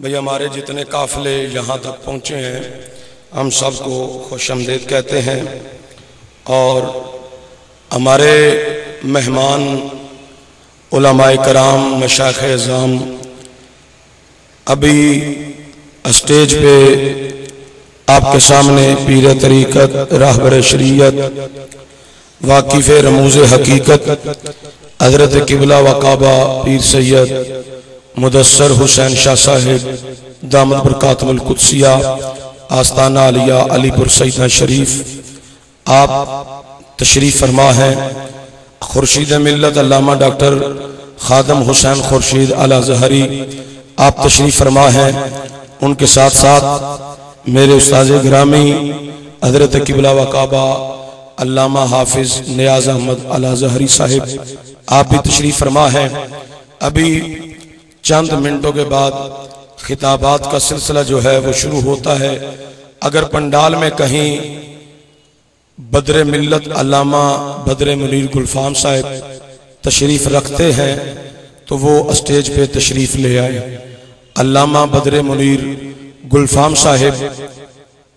भाई हमारे जितने काफ़िले यहाँ तक पहुँचे हैं हम सबको खुशामदीद कहते हैं। और हमारे मेहमान उलमाए कराम मशाइख अज़ाम अभी स्टेज पे आपके सामने पीर तरीक़त रहबर शरीयत वाकिफ़ रमूज़ हकीकत हज़रत क़िबला व काबा पीर सैयद मुदस्सर हुसैन शाह साहिब दामद बरकातुल कुद्सिया आस्ताना आलिया अलीपुर सईदा शरीफ आप तशरीफ़ फरमा हैं। खुर्शीद मिल्लत अल्लामा डॉक्टर खादम हुसैन खुर्शीद अल अज़हरी आप तशरीफ़ फरमा हैं। उनके साथ साथ मेरे उस्ताद गिरामी हज़रत क़िबला व काबा अल्लामा हाफिज़ नियाज़ अहमद अल अज़हरी साहिब आप भी तशरीफ़ फरमा हैं। अभी चंद मिनटों के बाद खिताबात का सिलसिला जो है वो शुरू होता है। अगर पंडाल में कहीं बदर मिल्लत अल्लामा बदर मुनीर गुलफाम साहब तशरीफ़ रखते हैं तो वो स्टेज पे तशरीफ़ ले आए। अल्लामा बदर मुनीर गुलफाम साहब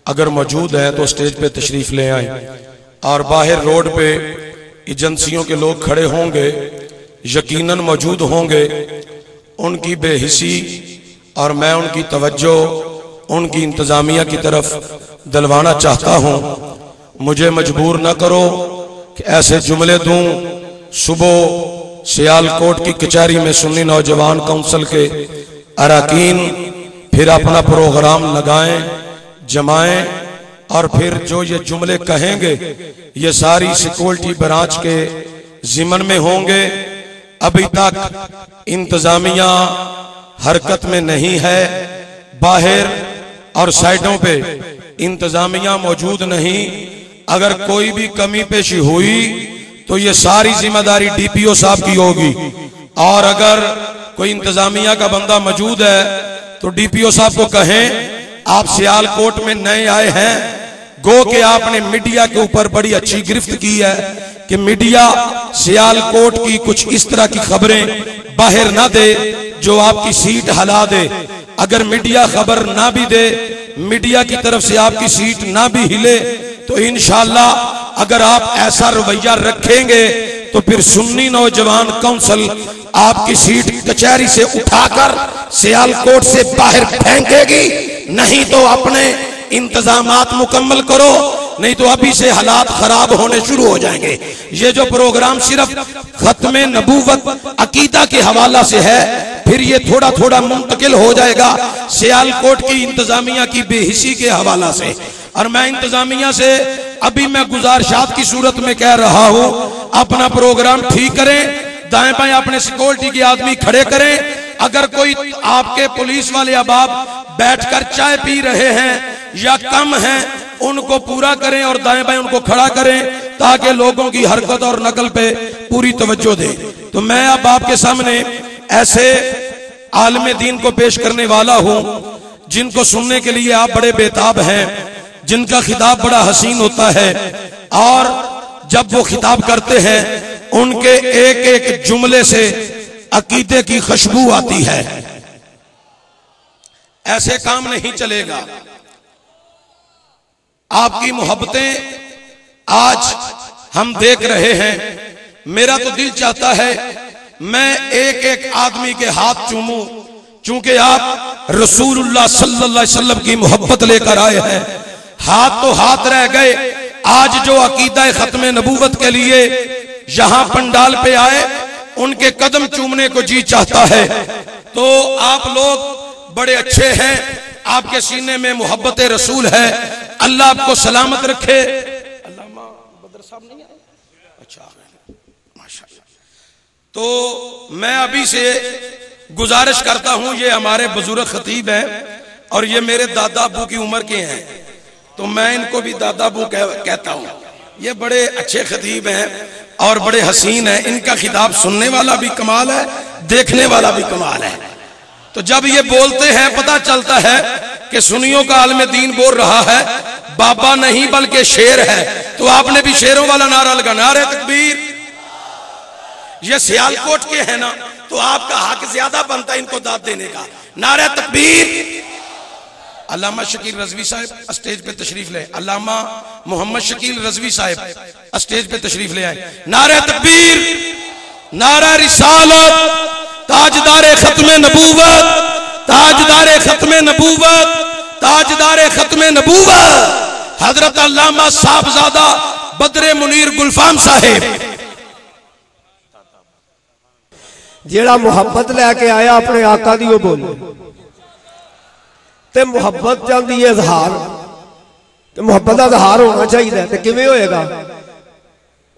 अगर मौजूद है तो स्टेज पे तशरीफ़ ले आए। और बाहर रोड पे एजेंसियों के लोग खड़े होंगे, यकीनन मौजूद होंगे। उनकी बेहिसी और मैं उनकी तवज्जो उनकी इंतज़ामिया की तरफ दिलवाना चाहता हूँ। मुझे मजबूर न करो कि ऐसे जुमले दूं। सुबह सियालकोट की कचहरी में सुन्नी नौजवान काउंसिल के अरकान फिर अपना प्रोग्राम लगाएं, जमाएं और फिर जो ये जुमले कहेंगे ये सारी सिक्योरिटी ब्रांच के जिम्मन में होंगे। अभी तक इंतजामिया हरकत में नहीं है, बाहर और साइडों पे इंतजामिया मौजूद नहीं। अगर कोई भी कमी पेशी हुई तो ये सारी जिम्मेदारी डीपीओ साहब की होगी। और अगर कोई इंतजामिया का बंदा मौजूद है तो डीपीओ साहब को कहें आप सियालकोट में नए आए हैं, गो के आपने मीडिया के ऊपर बड़ी अच्छी गिरफ्त की है कि मीडिया सियालकोट की कुछ इस तरह की खबरें बाहर ना दे जो आपकी सीट हिला दे। अगर मीडिया खबर ना भी दे, मीडिया की तरफ से आपकी सीट ना भी हिले तो इंशाअल्लाह अगर आप ऐसा रवैया रखेंगे तो फिर सुन्नी नौजवान काउंसिल आपकी सीट कचहरी से उठाकर सियालकोट से बाहर फेंकेगी। नहीं तो अपने इंतजामात मुकम्मल करो, नहीं तो अभी से हालात खराब होने शुरू हो जाएंगे। ये जो प्रोग्राम सिर्फ खत्मे नबूवत अकीदा के हवाला से है, फिर ये थोड़ा थोड़ा मुंतकिल हो जाएगा सियालकोट की इंतजामिया की बेहिसी के हवाला से। और मैं इंतजामिया से अभी मैं गुजारिशात की सूरत में कह रहा हूं, अपना प्रोग्राम ठीक करें, दाएं बाएं अपने सिक्योरिटी के आदमी खड़े करें। अगर कोई आपके पुलिस वाले अहबाब बैठकर चाय पी रहे हैं या कम हैं उनको पूरा करें और दाएं बाएं उनको खड़ा करें ताकि लोगों की हरकत और नकल पे पूरी तवज्जो दें। तो मैं अब आपके सामने ऐसे आलम दीन को पेश करने वाला हूं जिनको सुनने के लिए आप बड़े बेताब हैं, जिनका खिताब बड़ा हसीन होता है और जब वो खिताब करते हैं उनके एक एक जुमले से अकीदे की खुशबू आती है। ऐसे काम नहीं चलेगा। आपकी मोहब्बतें आज हम देख रहे हैं। मेरा तो दिल चाहता है मैं एक एक आदमी के हाथ चूमूं, चूंकि आप रसूलुल्लाह सल्लल्लाहु अलैहि वसल्लम की मोहब्बत लेकर आए हैं। हाथ तो हाथ रह गए, आज जो अकीदा खत्मे नबूवत के लिए यहां पंडाल पे आए उनके कदम चूमने को जी चाहता है। तो आप लोग बड़े अच्छे हैं, आपके सीने में मोहब्बत रसूल है। अल्लाह आपको सलामत रखे। अल्लामा बदर साहब नहीं आए? अच्छा, माशाअल्लाह। तो मैं अभी से गुजारिश करता हूं, ये हमारे बुजुर्ग खतीब हैं और ये मेरे दादा अबू की उम्र के हैं, तो मैं इनको भी दादा अबू कहता हूं। ये बड़े अच्छे खतीब हैं और बड़े हसीन हैं। इनका खिताब सुनने वाला भी कमाल है, देखने वाला भी कमाल है। तो जब ये बोलते हैं पता चलता है कि सुनियों का आलम दीन बोल रहा है, बाबा नहीं बल्कि शेर है। तो आपने भी शेरों वाला नारा लगा, नारे तकबीर। ये सियालकोट के हैं ना, तो आपका हक ज्यादा बनता है इनको दाद देने का। नारे तकबीर। अल्लामा शकील रजवी साहब स्टेज पे तशरीफ ले। अल्लामा मोहम्मद शकील रजवी साहब स्टेज पे तशरीफ ले आए। नारे तकबीर, नारा रिसालत, ताजदारे खत्मे नबूवत, ताजदारे खत्मे नबूवत, ताजदारे खत्मे नबूवत हजरत अल्लामा साहबजादा बदरे मुनीर गुलफाम साहेब। जेड़ा मुहब्बत लैके आया अपने आका दी वो बोले ते मुहब्बत चाहती है इजहार, तो मुहब्बत का इजहार होना चाहिए। तो किवें होएगा?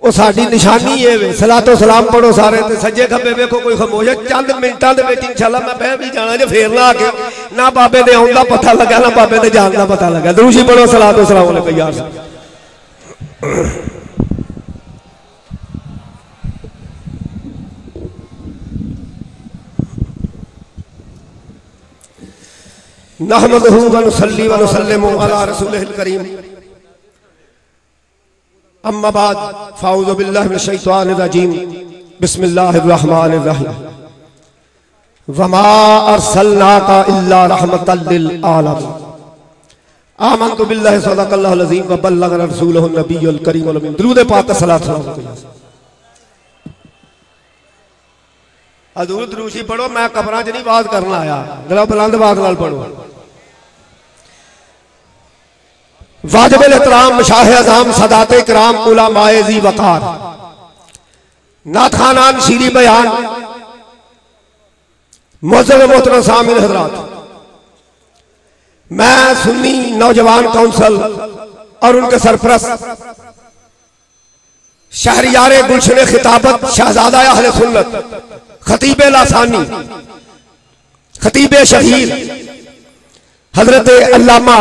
वो साडी निशानी है वे। सलातो सलाम पढ़ो सारे ते सज्जे खब्बे वेखो कोई खामोश। चंद मिनटां दे विच इंशाअल्लाह मैं बह भी जाना जे फेर ना आके ना बाबे दे आउण दा पता लगा ना बाबे दे जान दा पता लगा। दुरूद पढ़ो सलातो सलाम अलैहि यार। नहमदुहु व नुसल्ली व नुसल्लिमु अला रसूलिल करीम। अम्मा बाद फ़ाऊज़ु बिल्लाहि मिनश शैतानिर रजीम। बिस्मिल्लाहिर रहमानिर रहीम। वमा अरसलनाका इल्ला रहमतल लिल आलमीन। आमन्तु बिल्लाहि सदक़ल्लाहुल अज़ीम व बल्लग़ना रसूलुहुन नबियुल करीमुल अमीन। दुरूद पाक सलात सलाम। हजूर दुरूद पढ़ो। मैं कब्रां च नहीं बात करना आया, जरा बुलंद बात नाल पढ़ो। वाजिबुल इहतराम मशाइख़ अज़ाम सदाते किराम उलमाए ज़ी वक़ार नात खानान शीरी बयान मुअज़्ज़ज़ मोहतरम सामिन हज़रात, मैं सुन्नी नौजवान काउंसिल और उनके सरपरस्त शहरियारे गुलशन खिताबत शहजादा अहले सुन्नत खतीब लासानी खतीब शहीद हजरत अल्लामा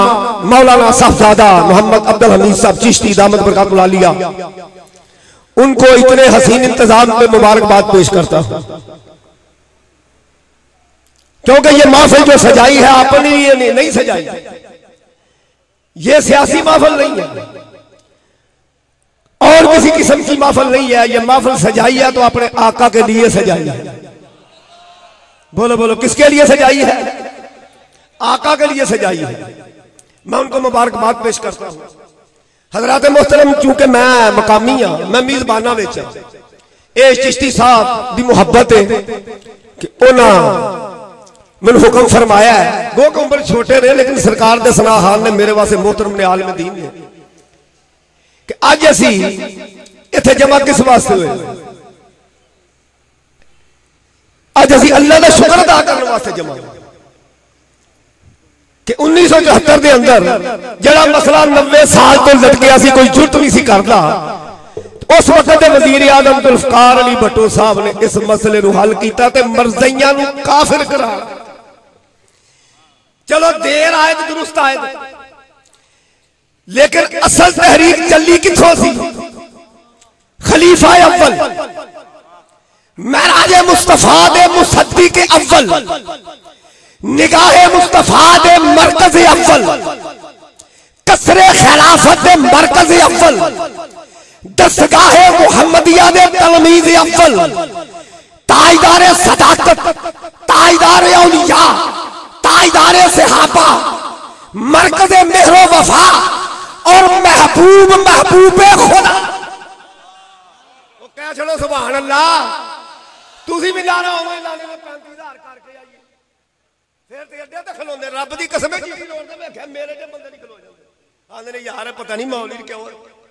मौलाना साहबजादा मोहम्मद अब्दुल हमीद साहब चिश्ती दामद बरकातुल आलिया, उनको इतने हसीन इंतजाम में मुबारकबाद पेश करता हूं, क्योंकि ये महफिल जो सजाई है अपने लिए नहीं सजाई। ये सियासी महफिल नहीं है और किसी किस्म की महफिल नहीं है। ये महफिल सजाई है तो अपने आका के लिए सजाई है। बोलो बोलो, किसके लिए सजाई है? आका के लिए सजाई है। मैं उनको मुबारकबाद पेश करता हूं। हजरात मोहतरम, चूंकि मैं मकामी हाँ, मैं मेजबाना विच ए चिश्ती साहब की मुहब्बत है कि उन्होंने मैंने हुक्म फरमाया है। गो के उम्र छोटे रहे लेकिन सरकार दे सनाहार ने मेरे वास्ते मोहतरम ने आलिम दीन ने कि अज असी इत्थे जमा किस वास्ते हुए? अज असी अल्लाह का शुक्र अदा करने वास्ते जमा कि 1974 के अंदर जड़ा मसला 90 साल तो लटकिया सी, कोई जुर्त नहीं सी करदा, उस वक्त के वजीर आजम जुल्फकार अली भट्टो साहब ने इस मसले को हल किया ते मरज़इयां नूं काफिर करार। चलो देर आए तो दुरुस्त आए, लेकिन असल तहरीक चली किथों सी? खलीफा अव्वल महराज मुस्तफा दे मुसद्दी के अव्वल, निगाहे मुस्तफा दे मरकज अव्वल, कसरे खिलाफत दे मरकज अव्वल, दस्तगाहे मुहम्मदिया दे तलमीज़ अव्वल, ताजदारे सदाकत, ताजदारे औलिया, ताजदारे सहाबा, मरकज मेहरो वफा और महबूब महबूबे खुदा। वो कह चलो सुभान अल्लाह। तुसी भी लाना होवे लाने में 35,000 करके आइए फिर ते अड्डे ते खलोंदे। रब दी कसम है जी लोड़ ते मैं कहा मेरे जे बंदे नहीं खलो जांदे। आंदे ने यार पता नहीं मौलवी क्यों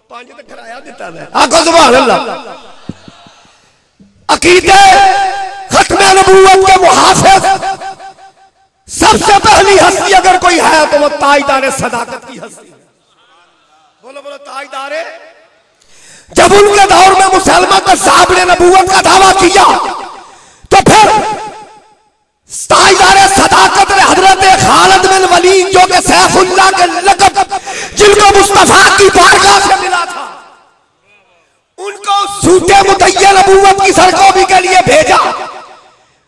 5 ते किराया दिता है। आखो सुभान अल्लाह। अकीदे खत्मे नबूवत के मुहाफिज सबसे पहली हस्ती अगर कोई है तो वो ताजदारे सदाकत की हस्ती। बोलो बोलो ताजदारे। जब उनके दौर में मुसलमान कज़्ज़ाब ने नबूवत का दावा किया तो फिर ताजदारे सदाकत ने हजरत खालिद बिन वलीद जो कि सैफुल्लाह के लक़ब जिनको मुस्तफा की बारगाह से मिला था, उनको सूते मुतय्या नबूवत की सरकोबी के लिए भेजा।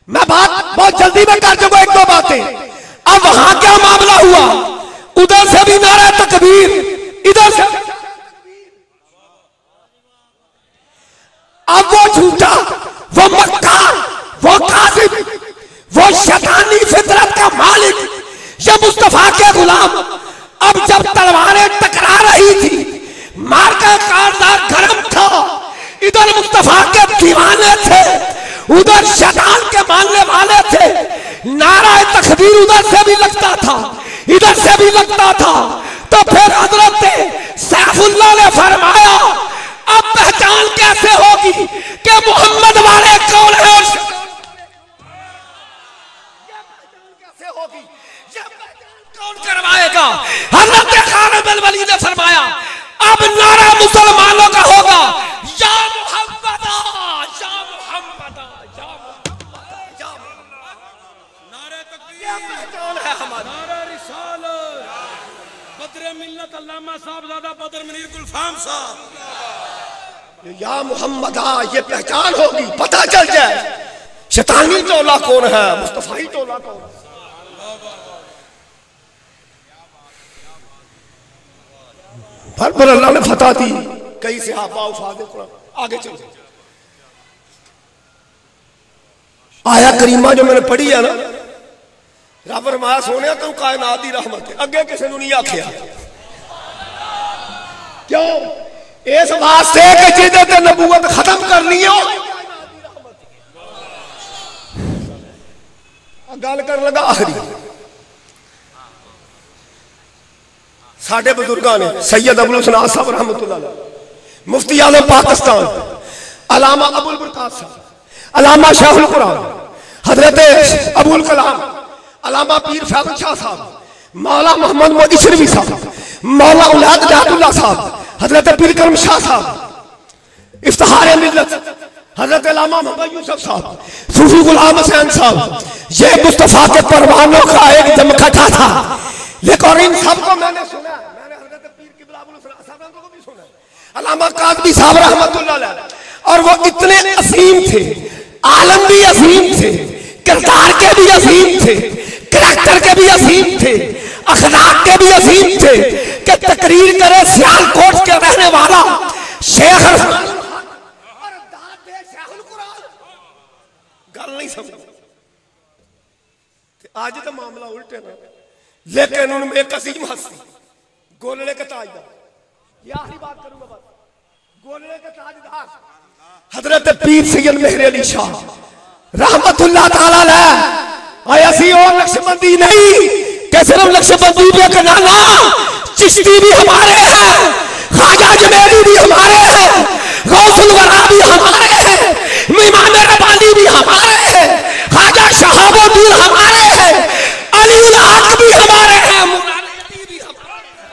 मैं बात बहुत जल्दी में कर दूंगा, 1-2 बातें। अब वहां क्या मामला हुआ? उधर से भी नारा तकबीर, इधर से अब वो झूठा, वो मक्कार, वो काज़िब, वो शैतानी फितरत का मुस्तफा के गुलाम अब जब तलवारें टकरा रही थी, मार का कारदार गर्म था, इधर मुस्तफा के दीवाने थे, उधर शैतान के मानने वाले थे। नारा तकबीर उधर से भी लगता था, इधर से भी लगता था। तो फिर हजरत सैफुल्लाह ने फरमाया, अब पहचान कैसे होगी कि मोहम्मद वाले कौन है और कैसे होगी, ये पहचान कौन करवाएगा? हजरत खालिद बिन वलीद ने फरमाया, अब नारा मुसलमानों का होगा, या मोहम्मद, या मोहम्मद, या मोहम्मद, या नारे तकबीर, ये पहचान है हमारी। नारा रिसालत, बदर मिल्लत अल्लामा साहबजादा बदर मुनीर गुलफाम साहब, या मोहम्मद, ये पहचान होगी, पता चल जाए शैतानी टोला कौन है, मुस्तफाई टोला कौन है। पर अल्लाह ने फतह दी, कई सहाबा उफादे कुरान आगे चल। आया करीमा जो मैंने पढ़ी है ना, रब फरमाया सोने तू कायनात दी रहमत है, अगे किसी ने नहीं आखिया। क्यों? इस वास्ते कि जिहदे ते नबूवत खत्म करनी हो। गल कर लगा आखिरी, साडे बुजुर्गां ने सैयद अबुल हसन साहब रहमतुल्लाह अलैह, मुफ्ती आलम पाकिस्तान, अलामा अबुल बरकात साहब, अलामा शाहुल कुरान, हजरत अबुल कलाम, अलामा पीर फैजल शाह साहब, मौला मोहम्मद मोइशरवी साहब, मौला औलाद जातुल्लाह साहब, हजरत पीर करम शाह साहब, इफ्तिखार मिल्लत हजरत अलामा मोहम्मद यूसुफ साहब, सूफी गुलाम हुसैन साहब, ये मुस्तफा के परवानों का एक दमकथा था। लेकिन इन सबको मैंने सुना, मैंने हजरत पीर किबला अबुल हसन साहब को भी सुना, अल्लामा कादरी साहब रहमतुल्लाह अलैह, और वो इतने असीम थे, आलम भी असीम थे, किरदार के भी असीम थे, करैक्टर के भी असीम थे, अखलाक के भी असीम थे कि तकरीर करे सियालकोट के रहने वाला शेख और दादे शेखुल कुरान गल नहीं समझ। आज तो मामला उल्टे ना, लेकिन उनमें एक असीम हस्ती, गोलड़े के ताजदार, ये आखिरी बात करूंगा बस, गोलड़े के ताजदार हजरत पीर सैयद मेहर अली शाह रहमतुल्लाह ताला अलैह। आय असी और नक्शबंदी नहीं कि सिर्फ नक्शबंदी पे कनाना, चिश्ती भी हमारे हैं, ख्वाजा जमेली भी हमारे हैं, गौसुल वरा भी हमारे हैं, इमाम रब्बानी भी हमारे हैं, ख्वाजा शहाबुद्दीन हमारे हैं, अली उल हक भी हमारे हैं, मुरादी भी हमारे हैं।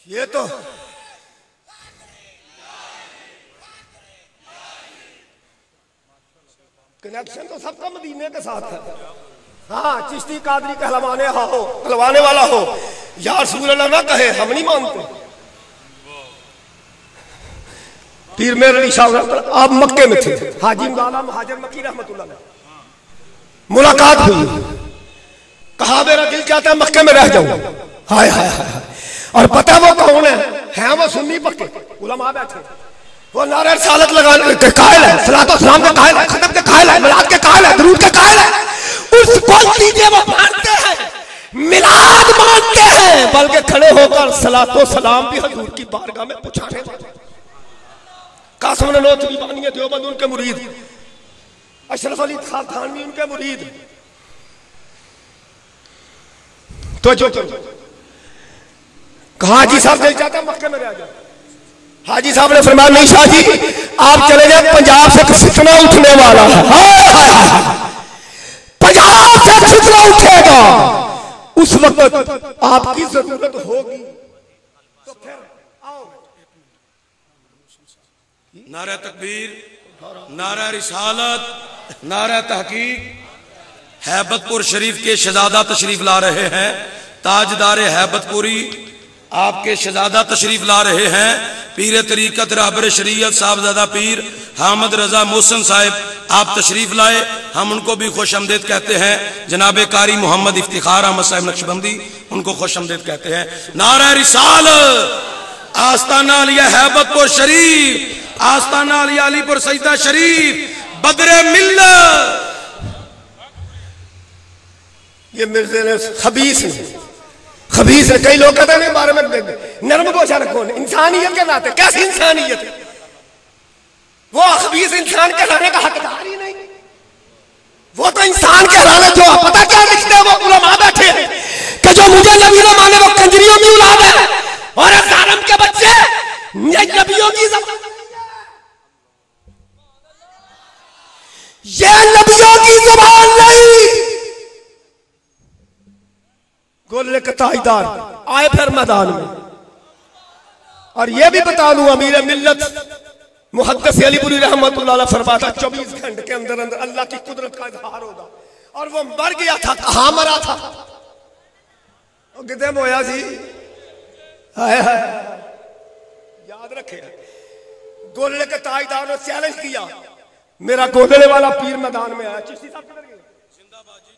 ये तो कनेक्शन तो सबका मदीने के साथ है। हाँ, चिश्ती कादरी कहलवाने हो, कहलवाने वाला हो, या रसूल अल्लाह ना कहे, हम नहीं मानते। पीर मेहर अली शाह आप मक्के में थे, हाजी मौलाना महाजर मक्की रहमतुल्लाह अलैह, मुलाकात हुई, कहा मेरा दिल चाहता है मक्के में रह जाऊं। हाय हाय हाय, और पता वो कौन है वो सुन्नी पक्के उलमा बैठे, वो नारे रिसालत लगाने के कायल है, सलातो सलाम के कायल है, खत्म के कायल है, मिलाद के कायल है, दरूद के कायल है। उसको लीजिए वो मानते हैं, मिलाद मानते हैं, बल्कि खड़े होकर सलातो सलाम भी हजूर की बारगाह में पहुंचाने वाले। कासिम ननौतवी बानी देवबंद उनके मुरीद, अशरफ अली थानवी उनके मुरीद। तो जो कहा हाजी साहब दिल चाहता है मक्के में रह जाओ। हाजी साहब ने फरमाया नहीं शाह जी आप चले जाए, पंजाब से फितना उठने वाला है, पंजाब से फितना उठेगा, उस वक्त आपकी जरूरत होगी तो फिर आओ। नारा तकबीर, नारा रिसालत, नारा तहकीक। हैबतपुर शरीफ के शहजादा तशरीफ ला रहे हैं, ताजदार हैबतपुरी आपके शहजादा तशरीफ ला रहे हैं, पीर तरीकत रहबर शरीयत साहबजादा पीर हामिद रजा मोहसन साहब आप तशरीफ लाए, हम उनको भी खुश आमदीद कहते हैं। जनाब कारी मोहम्मद इफ्तिखार अहमद साहब नक्शबंदी उनको खुशमदीद कहते हैं। नारा रिसाल, आस्ताना लिया हैबत को शरीफ, आस्ताना लिया अलीपुर सजदा शरीफ, बदरे मिल्लत। ये मिर्जे ने खबीस है। कई लोग कहते हैं बारे में नरम गोशा रखो, इंसानियत के नाते। कैसी इंसानियत है? वो खबीस इंसान कहलाने का हकदार ही नहीं। वो तो इंसान कहलाने जो पता क्या लिखते हैं वो उलमा बैठे हैं कि जो मुझे नबी न माने वो कंजरियों में औलाद है, और जालिम के बच्चे नबियों की ज़बान, ये नबियों की ज़बान नहीं। गोले के ताईदार आए फिर मैदान में। और ये भी बता दूं, अमीर मिल्लत मुहद्दिस अलीपुरी रहमतुल्लाह अलैह फरमाता 24 घंटे के अंदर अंदर अल्लाह की कुदरत का इजहार होगा। और वो मर गया था, कहां मरा था? कितने मोया सी, याद रखे। गोले के ताईदार ने चैलेंज किया, मेरा गोदड़े वाला पीर मैदान में आया। चिश्ती साहब किधर गए?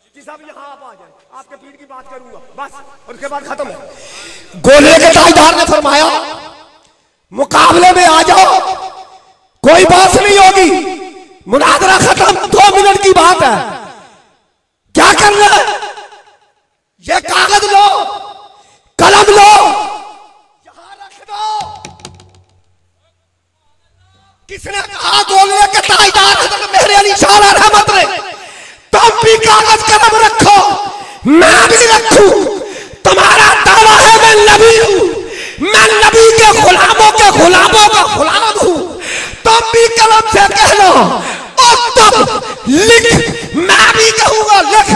चिश्ती साहब यहाँ आप आ जाए, आपके पीर की बात करूंगा बस, और उसके बाद खत्म है। गोले के ताईदार ने फरमाया मुकाबले में आ जाओ, कोई बात नहीं होगी, मुनाजरा खत्म, 2 मिनट की बात है। क्या करना है? ये कागज लो, कलम लो, यहां रख दो। किसने कहा? गोले के ताईदार मेरे अली शाह रहमत ने। तुम भी कागज कलम रखो, मैं भी रखूं। तुम्हारा दावा है मैं नबी हूं, मैं नबी के गुलामों का गुलाम हूं। तुम भी कलम से कहना और तब लिख, मैं भी कहूंगा लिख।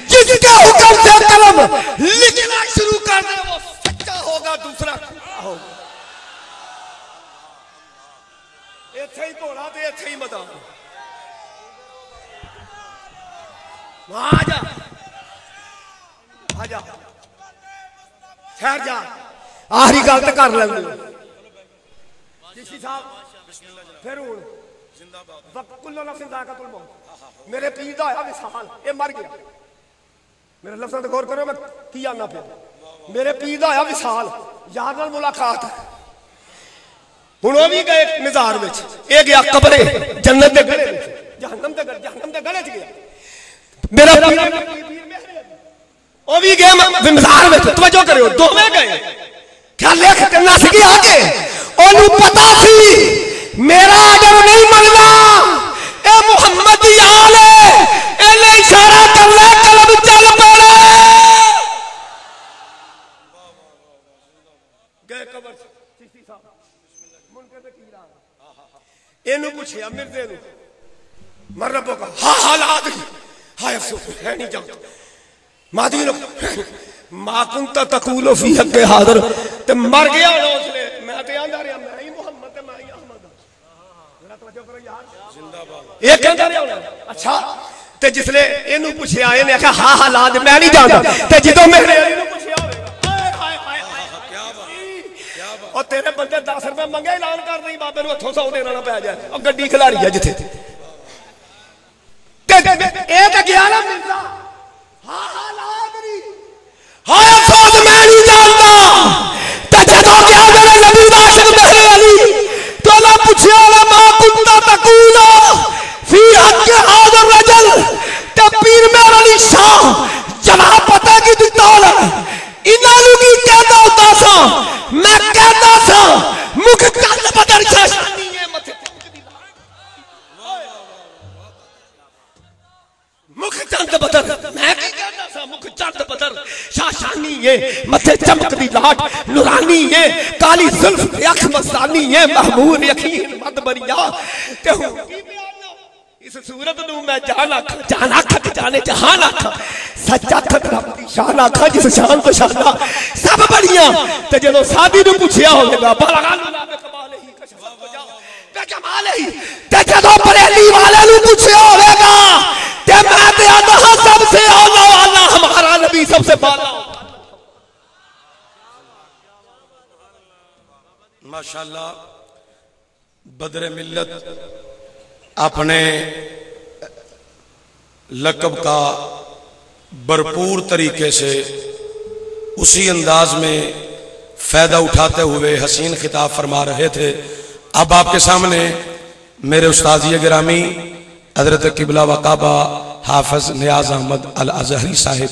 जिसके हुक्म से कलम लिखना शुरू कर दे वो सच्चा होगा, दूसरा होगा। इथे ही घोड़ा ते इथे ही मैदान। आजा आजा, ठहर जा, आखिरी गल तो कर लेंगे। फिर मेरे पीर का आया विसाल, ये मर गया। मेरे लफ्ज़ों पर गौर करो, मैं की आना पे। मेरे पीर का आया विसाल, यार नाल मुलाकात। हुण वो भी गए मज़ार में, ये गया कब्रे जन्नत के गले, जहन्नम के गले च गया। मेरा वो भी गए मज़ार में, तवज्जो करो, दोवें गए। क्या लेख के नस गया आगे, ओनू पता सी मेरा अगर नहीं मनना ए मुहम्मद याल है, एने इशारा कर ले कलम चल पड़े। गए कब्र चिश्ती साहब, मुनकर दे की रहा एनू पूछया मिर्जे नु, मर रब्बो का हा हालात हाय अफसोस है नहीं जाओ मादी लो माकुंता तकूलो फी हक हाजिर ते मर गया उसने। मैं ते आंदा रहा मैं ही मोहम्मद ते मैं ही अहमद। जरा तवज्जो करो यार, जिंदाबाद। ये कहंदा रहा। अच्छा ते जिसले एनू पूछया इने आखा हा हालात मैं नहीं जानदा, ते जदों मेरे अली नु पूछया होवेगा हाय हाय हाय क्या बात। और तेरे बंदे 10 रुपए मंगे, ऐलान कर नहीं बाबे नु हथों 100 देना पै जाए। और गड्डी खिलाड़ी है जिथे ए ते गया ना मिलदा हा हालात नहीं हाय अफसोस मैं नहीं जानता। ते जदों गया मेरे नबी दा आशिक मेरे अली तो ना पूछया ला मा कुंता तकूलो फी हक हाजिर रजल, ते पीर मेरे अली शाह जवाब पता की दिता होना। इन्हां नू की कहदा होता सा, मैं कहदा सा मुख कल बदर शाशानी है मथे मुख चंद बदर, मैं की कहदा सा मुख चंद बदर शाशानी है मथे चमकदी लाट नूरानी है, काली जुल्फ अख मस्तानी है, महमूद यकीन मद बरिया ते हूं इस सूरत नू मैं जान आख जाने जहान आख सच्चा खत रब दी शान आख जिस शान तो शाना सब बड़ियां। ते जदों सादी नू पूछया होवेगा भला ला के कमाल ही कशफ को जा ते कमाल ही, ते जदों बरेली वाले नू पूछया होवेगा ते मैं ते आंदा हां सबसे औला वाला हमारा नबी सबसे बाला। माशाअल्लाह बदर मिल्लत अपने लक़ब का भरपूर तरीके से उसी अंदाज में फ़ायदा उठाते हुए हसीन खिताब फरमा रहे थे। अब आपके सामने मेरे उस्ताद गिरामी हज़रत किबला व काबा हाफ़िज़ नियाज़ अहमद अल अज़हरी साहिब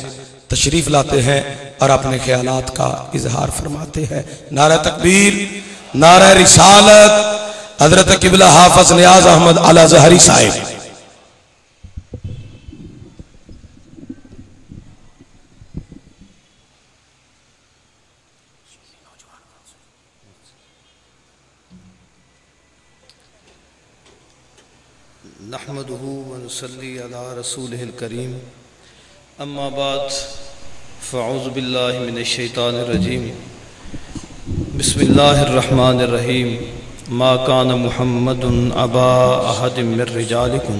तशरीफ़ लाते हैं और अपने ख्यालात का इजहार फरमाते हैं। नारा तकबीर, नारा रिसालत। हज़रत किबला हाफ़िज़ नियाज़ अहमद अल अज़हरी साहिब। नहमदुहु व नुसल्ली अला रसूलिहिल करीम, अम्मा बाद, फ़अऊज़ु बिल्लाहि मिनश शैतानिर रजीम, बिस्मिल्लाहिर रहमानिर रहीम। मा कान मुहम्मदुन अबा अहदिम मिर रिजालिकुम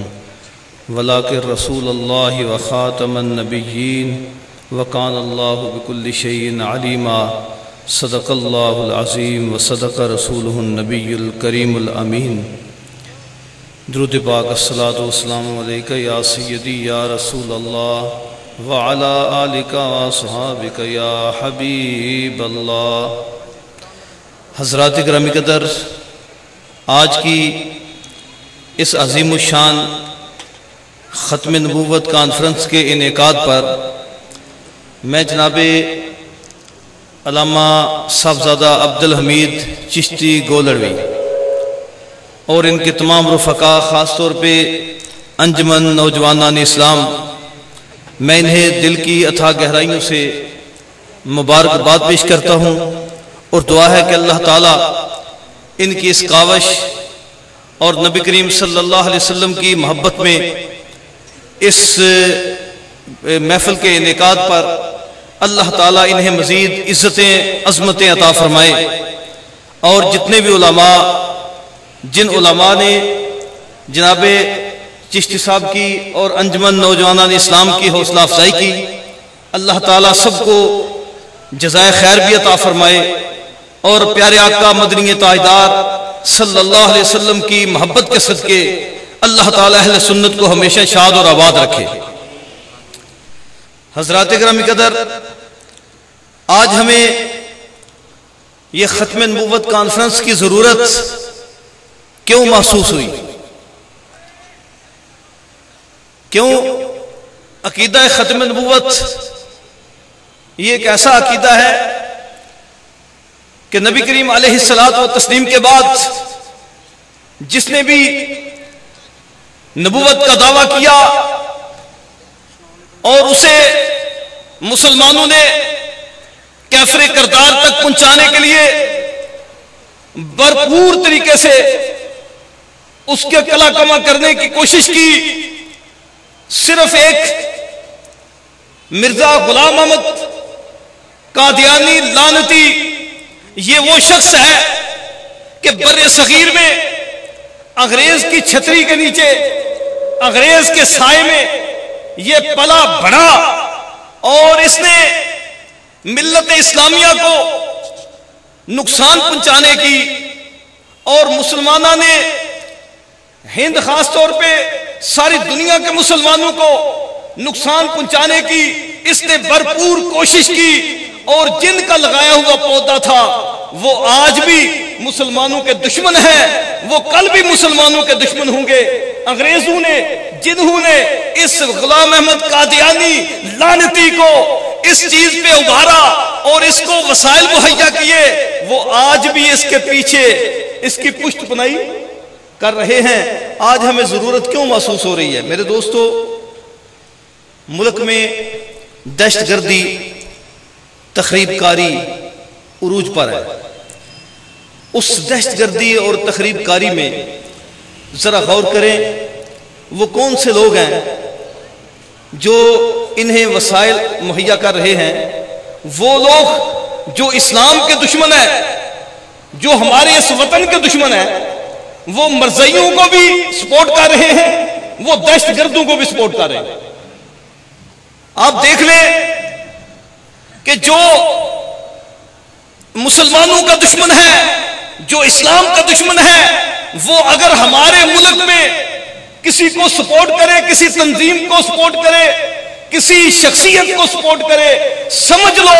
वलाकिन रसूलुल्लाहि व खातमन नबिय्यीन व कानल्लाहु बिकुल्लि शैइन अलीमा। सदक़ल्लाहुल अज़ीम व सदक़ रसूलुहुन नबियुल करीमुल अमीन। दुरूद पाक अस्सलातु वस्सलामु अलैका या सय्यदी या रसूल अल्लाह व अला आलिका व अस्हाबिका या हबीब अल्लाह। हज़रात गिरामी क़दर, आज की इस अज़ीम शान ख़त्म नबूवत कॉन्फ्रेंस के इनेकाद पर मैं जनाबे अल्लामा साहबज़ादा अब्दुल हमीद चिश्ती गोलड़वी और इनके तमाम रुफ़क़ा, ख़ास तौर पे अंजमन नौजवानान इस्लाम, मैं इन्हें दिल की अथाह गहराइयों से मुबारकबाद पेश करता हूँ और दुआ है कि अल्लाह ताला इनकी इस कावश और नबी करीम सल्लल्लाहु अलैहि वसल्लम की मोहब्बत में इस महफिल के इनेकाद पर अल्लाह ताला इन्हें मज़ीद इज़्ज़तें अज़मतें अता फ़रमाए। और जितने भी उलमा, जिन उलमा ने जनाबे चिश्ती साहब की और अंजमन नौजवानान इस्लाम की हौसला अफजाई की, अल्लाह ताला सबको जज़ाए खैर भी अता फ़रमाए और प्यारे आका मदनी ताजदार सल्लल्लाहु अलैहि वसल्लम की मोहब्बत के सदके अल्लाह ताला अहले सुन्नत को हमेशा शाद और आबाद रखे। हज़रात गिरामी क़दर, आज हमें यह ख़त्म नबूवत कॉन्फ्रेंस की ज़रूरत क्यों महसूस हुई? क्यों? अकीदा ख़त्म नबूवत ये एक ऐसा अकीदा है कि नबी करीम अलैहिस्सलात व तस्लीम के बाद जिसने भी नबूवत का दावा किया और उसे मुसलमानों ने कैफरे करदार तक पहुंचाने के लिए भरपूर तरीके से उसके कला कमा करने की कोशिश की, सिर्फ एक मिर्जा गुलाम अहमद कादियानी लानती ये वो शख्स है कि बर्रे सगीर में अंग्रेज की छतरी के नीचे, अंग्रेज के साए में ये पला बढ़ा और इसने मिल्लत इस्लामिया को नुकसान पहुंचाने की और मुसलमानों ने हिंद खास तौर पे सारी दुनिया के मुसलमानों को नुकसान पहुंचाने की इसने भरपूर कोशिश की और जिनका लगाया हुआ पौधा था वो आज भी मुसलमानों के दुश्मन हैं, वो कल भी मुसलमानों के दुश्मन होंगे। अंग्रेजों ने जिन्होंने इस गुलाम अहमद कादियानी लानती को इस चीज पे उभारा और इसको वसाइल मुहैया किए, वो आज भी इसके पीछे इसकी पुष्ट पुनाई कर रहे हैं। आज हमें जरूरत क्यों महसूस हो रही है? मेरे दोस्तों, मुल्क में दहशतगर्दी, तखरीबकारी उरूज पर है। उस दहशतगर्दी और तखरीबकारी में जरा गौर करें, वो कौन से लोग हैं जो इन्हें वसाइल मुहैया कर रहे हैं? वो लोग जो इस्लाम के दुश्मन है, जो हमारे इस वतन के दुश्मन है, वो मरज़इयों को भी सपोर्ट कर रहे हैं, वो दहशतगर्दों को भी सपोर्ट कर रहे हैं। आप देख लें कि जो मुसलमानों का दुश्मन है, जो इस्लाम का दुश्मन है, वो अगर हमारे मुल्क में किसी को सपोर्ट करे, किसी तंजीम को सपोर्ट करे, किसी शख्सियत को सपोर्ट करे, समझ लो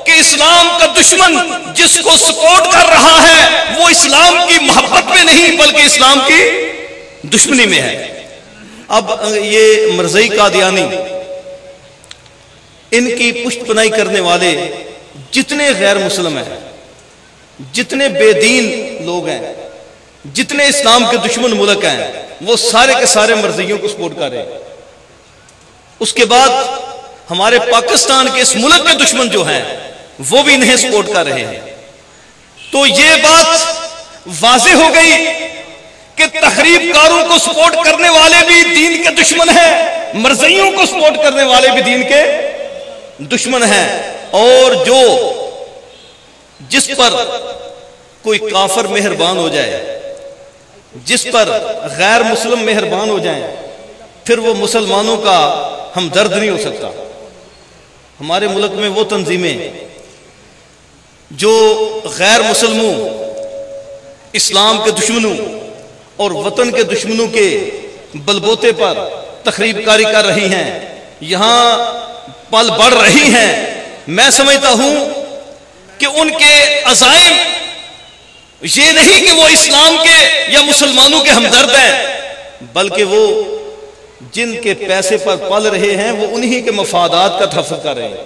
कि इस्लाम का दुश्मन जिसको सपोर्ट कर रहा है वो इस्लाम की मोहब्बत में नहीं बल्कि इस्लाम की दुश्मनी में है। अब ये मरज़ई कादियानी, इनकी पुष्टपनाही करने वाले जितने गैर मुस्लिम हैं, जितने बेदीन लोग हैं, जितने इस्लाम के दुश्मन मुल्क हैं, वो सारे के सारे मरज़इयों को सपोर्ट कर रहे हैं। उसके बाद हमारे पाकिस्तान के इस मुल्क के दुश्मन जो हैं वो भी इन्हें सपोर्ट कर रहे हैं। तो ये बात वाज़ेह हो गई कि तखरीबकारों को सपोर्ट करने वाले भी दीन के दुश्मन हैं, मरज़इयों को सपोर्ट करने वाले भी दीन के दुश्मन हैं। और जिस पर कोई काफिर मेहरबान हो जाए, जिस पर गैर मुस्लिम मेहरबान हो जाए, फिर वो मुसलमानों का हमदर्द नहीं हो सकता। हमारे मुल्क में वो तंजीमें जो गैर मुसलमों, इस्लाम के दुश्मनों और वतन के दुश्मनों के बलबोते पर तखरीबकारी कर रही हैं, यहां पल बढ़ रही हैं, मैं समझता हूं कि उनके अज़ाइम ये नहीं कि वो इस्लाम के या मुसलमानों के हमदर्द हैं, बल्कि वो जिनके पैसे पर पल रहे हैं वो उन्हीं के मफादात का तहफ़्फ़ुज़ कर रहे हैं।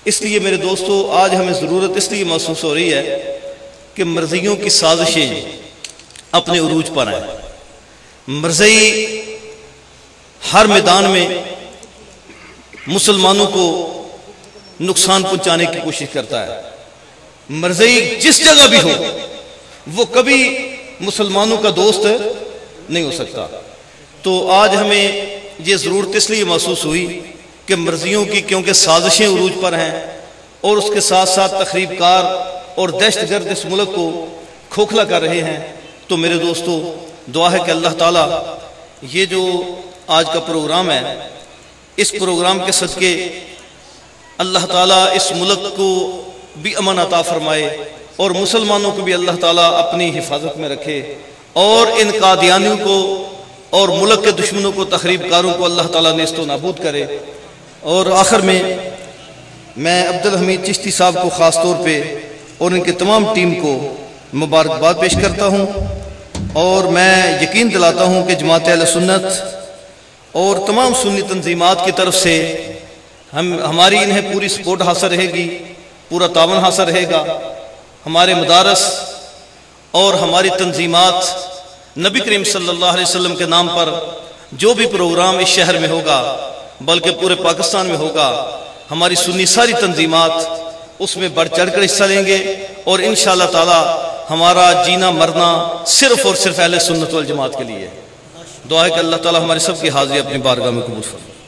इसलिए मेरे दोस्तों, आज हमें ज़रूरत इसलिए महसूस हो रही है कि मरज़इयों की साजिशें अपने उरूज पर हैं। मरज़ई हर मैदान में मुसलमानों को नुकसान पहुंचाने की कोशिश करता है। मरज़ई जिस जगह भी हो वो कभी मुसलमानों का दोस्त नहीं हो सकता। तो आज हमें ये ज़रूरत इसलिए महसूस हुई कि मरज़ियों की क्योंकि साजिशें उरूज पर हैं और उसके साथ साथ तखरीबकार और दहशतगर्द इस मुल्क को खोखला कर रहे हैं, तो मेरे दोस्तों दुआ है कि अल्लाह ताला ये जो आज का प्रोग्राम है, इस प्रोग्राम के सदके अल्लाह ताला इस मुल्क को भी अमन अता फरमाए और मुसलमानों को भी अल्लाह ताला अपनी हिफाजत में रखे और इन कादियानियों को और मुल्क के दुश्मनों को, तखरीबकारों को अल्लाह ताला नेस्तो नाबूद करे। और आखिर में मैं अब्दुल हमीद चिश्ती साहब को ख़ास तौर पे और इनके तमाम टीम को मुबारकबाद पेश करता हूँ और मैं यकीन दिलाता हूँ कि जमात अहले सुन्नत और तमाम सुन्नी तंजीमात की तरफ से हमारी इन्हें पूरी सपोर्ट हासिल रहेगी, पूरा तावन हासिल रहेगा। हमारे मदारस और हमारी तंजीमात नबी करीम सल्लल्लाहु अलैहि वसल्लम के नाम पर जो भी प्रोग्राम इस शहर में होगा, बल्कि पूरे पाकिस्तान में होगा, हमारी सुन्नी सारी तंजीमात उसमें बढ़ चढ़ कर हिस्सा लेंगे और इंशाअल्लाह ताला हमारा जीना मरना सिर्फ और सिर्फ अहले सुन्नत वल जमात के लिए। दुआ है कि अल्लाह ताला हमारे सब की हाजिरी अपनी बारगाह में कबूल फरमाए।